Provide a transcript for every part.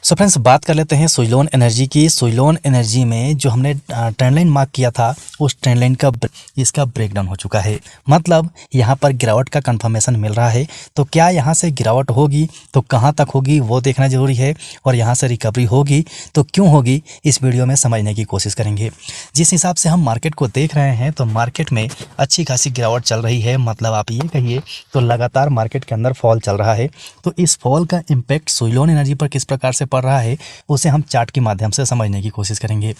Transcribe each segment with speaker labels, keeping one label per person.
Speaker 1: So friends बात कर लेते हैं सुइलोन एनर्जी की। सुइलोन एनर्जी में जो हमने ट्रेंड लाइन मार्क किया था उस ट्रेंड लाइन का इसका ब्रेकडाउन हो चुका है। मतलब यहाँ पर गिरावट का कंफर्मेशन मिल रहा है। तो क्या यहाँ से गिरावट होगी तो कहाँ तक होगी वो देखना जरूरी है, और यहाँ से रिकवरी होगी तो क्यों होगी इस वीडियो में समझने की कोशिश करेंगे। जिस हिसाब से हम मार्केट को देख रहे हैं तो मार्केट में अच्छी खासी गिरावट चल रही है। मतलब आप ये कहिए तो लगातार मार्केट के अंदर फॉल चल रहा है। तो इस फॉल का इम्पैक्ट सुइलोन एनर्जी पर किस प्रकार से पड़ रहा है उसे हम चार्ट के माध्यम से समझने की कोशिश करेंगे।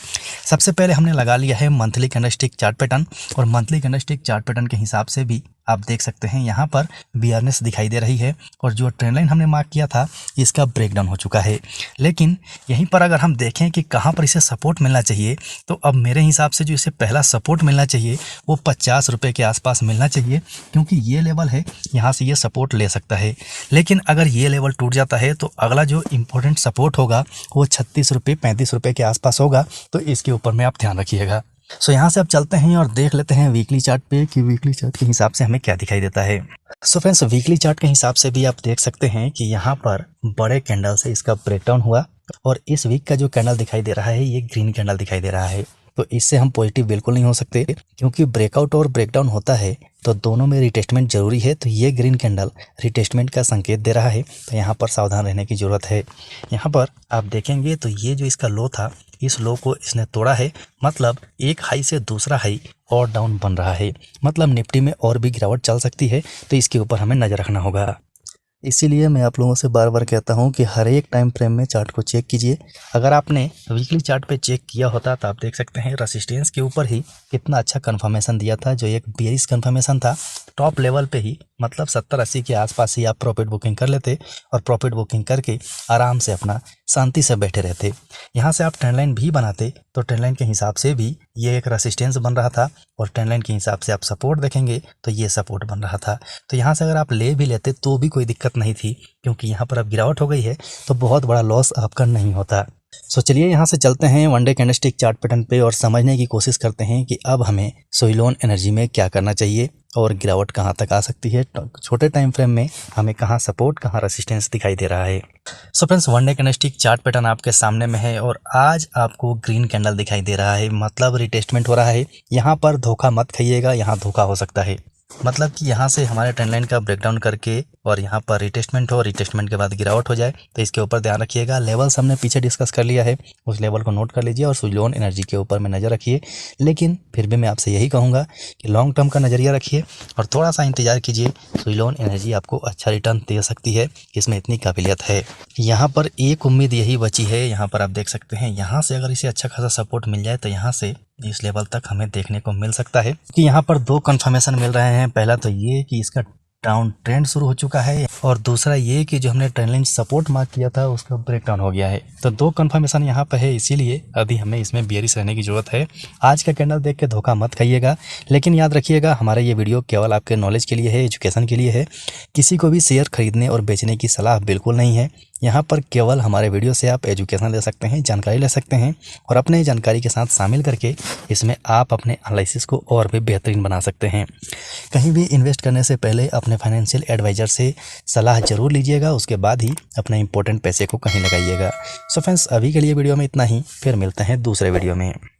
Speaker 1: सबसे पहले हमने लगा लिया है मंथली कैंडलस्टिक चार्ट पैटर्न, और मंथली कैंडलस्टिक चार्ट पैटर्न के हिसाब से भी आप देख सकते हैं यहाँ पर बियरनेस दिखाई दे रही है, और जो ट्रेंड लाइन हमने मार्क किया था इसका ब्रेकडाउन हो चुका है। लेकिन यहीं पर अगर हम देखें कि कहाँ पर इसे सपोर्ट मिलना चाहिए, तो अब मेरे हिसाब से जो इसे पहला सपोर्ट मिलना चाहिए वो 50 रुपये के आसपास मिलना चाहिए, क्योंकि ये लेवल है, यहाँ से ये सपोर्ट ले सकता है। लेकिन अगर ये लेवल टूट जाता है तो अगला जो इम्पोर्टेंट सपोर्ट होगा वो 36 रुपये 35 रुपये के आसपास होगा। तो इसके ऊपर में आप ध्यान रखिएगा। सो यहाँ से आप चलते हैं और देख लेते हैं वीकली चार्ट पे कि वीकली चार्ट के हिसाब से हमें क्या दिखाई देता है। सो फ्रेंड्स वीकली चार्ट के हिसाब से भी आप देख सकते हैं कि यहाँ पर बड़े कैंडल से इसका ब्रेकडाउन हुआ, और इस वीक का जो कैंडल दिखाई दे रहा है ये ग्रीन कैंडल दिखाई दे रहा है। तो इससे हम पॉजिटिव बिल्कुल नहीं हो सकते, क्योंकि ब्रेकआउट और ब्रेकडाउन होता है तो दोनों में रिटेस्टमेंट जरूरी है। तो ये ग्रीन कैंडल रिटेस्टमेंट का संकेत दे रहा है, तो यहाँ पर सावधान रहने की ज़रूरत है। यहाँ पर आप देखेंगे तो ये जो इसका लो था, इस लो को इसने तोड़ा है। मतलब एक हाई से दूसरा हाई और डाउन बन रहा है। मतलब निफ्टी में और भी गिरावट चल सकती है, तो इसके ऊपर हमें नज़र रखना होगा। इसीलिए मैं आप लोगों से बार बार कहता हूं कि हर एक टाइम फ्रेम में चार्ट को चेक कीजिए। अगर आपने वीकली चार्ट पे चेक किया होता तो आप देख सकते हैं रेसिस्टेंस के ऊपर ही कितना अच्छा कंफर्मेशन दिया था, जो एक बेयरिश कंफर्मेशन था टॉप लेवल पे ही। मतलब 70-80 के आसपास ही आप प्रॉफिट बुकिंग कर लेते, और प्रॉफिट बुकिंग करके आराम से अपना शांति से बैठे रहते। यहाँ से आप ट्रेंड लाइन भी बनाते तो ट्रेंड लाइन के हिसाब से भी ये एक रेसिस्टेंस बन रहा था, और ट्रेंड लाइन के हिसाब से आप सपोर्ट देखेंगे तो ये सपोर्ट बन रहा था। तो यहाँ से अगर आप ले भी लेते तो भी कोई दिक्कत नहीं थी, क्योंकि यहाँ पर अब गिरावट हो गई है तो बहुत बड़ा लॉस आपका नहीं होता। सो चलिए यहाँ से चलते हैं वनडे कैंडलस्टिक चार्ट पैटर्न पे और समझने की कोशिश करते हैं कि अब हमें सुइलोन एनर्जी में क्या करना चाहिए और गिरावट कहाँ तक आ सकती है। छोटे टाइम फ्रेम में हमें कहाँ सपोर्ट कहाँ रेसिस्टेंस दिखाई दे रहा है। So friends one day candlestick chart pattern आपके सामने में है, और आज आपको ग्रीन कैंडल दिखाई दे रहा है। मतलब रिटेस्टमेंट हो रहा है। यहाँ पर धोखा मत खाइएगा, यहाँ धोखा हो सकता है। मतलब कि यहाँ से हमारे ट्रेंड लाइन का ब्रेकडाउन करके और यहाँ पर रिटेस्टमेंट हो, रिटेस्टमेंट के बाद गिरावट हो जाए, तो इसके ऊपर ध्यान रखिएगा। लेवल्स हमने पीछे डिस्कस कर लिया है, उस लेवल को नोट कर लीजिए और सुइलोन एनर्जी के ऊपर में नज़र रखिए। लेकिन फिर भी मैं आपसे यही कहूँगा कि लॉन्ग टर्म का नज़रिया रखिए और थोड़ा सा इंतजार कीजिए। सुइलोन एनर्जी आपको अच्छा रिटर्न दे सकती है, इसमें इतनी काबिलियत है। यहाँ पर एक उम्मीद यही बची है, यहाँ पर आप देख सकते हैं, यहाँ से अगर इसे अच्छा खासा सपोर्ट मिल जाए तो यहाँ से इस लेवल तक हमें देखने को मिल सकता है कि यहाँ पर दो कंफर्मेशन मिल रहे हैं। पहला तो ये कि इसका डाउन ट्रेंड शुरू हो चुका है, और दूसरा ये कि जो हमने ट्रेंड लाइन सपोर्ट मार्क किया था उसका ब्रेकडाउन हो गया है। तो दो कंफर्मेशन यहाँ पे है, इसीलिए अभी हमें इसमें बेयरिश रहने की ज़रूरत है। आज का कैंडल देख के धोखा मत खाइएगा, लेकिन याद रखिएगा हमारा ये वीडियो केवल आपके नॉलेज के लिए है, एजुकेशन के लिए है। किसी को भी शेयर खरीदने और बेचने की सलाह बिल्कुल नहीं है। यहाँ पर केवल हमारे वीडियो से आप एजुकेशन ले सकते हैं, जानकारी ले सकते हैं, और अपने जानकारी के साथ शामिल करके इसमें आप अपने एनालिसिस को और भी बेहतरीन बना सकते हैं। कहीं भी इन्वेस्ट करने से पहले अपने फाइनेंशियल एडवाइज़र से सलाह ज़रूर लीजिएगा, उसके बाद ही अपने इंपॉर्टेंट पैसे को कहीं लगाइएगा। सो फ्रेंड्स अभी के लिए वीडियो में इतना ही, फिर मिलते हैं दूसरे वीडियो में।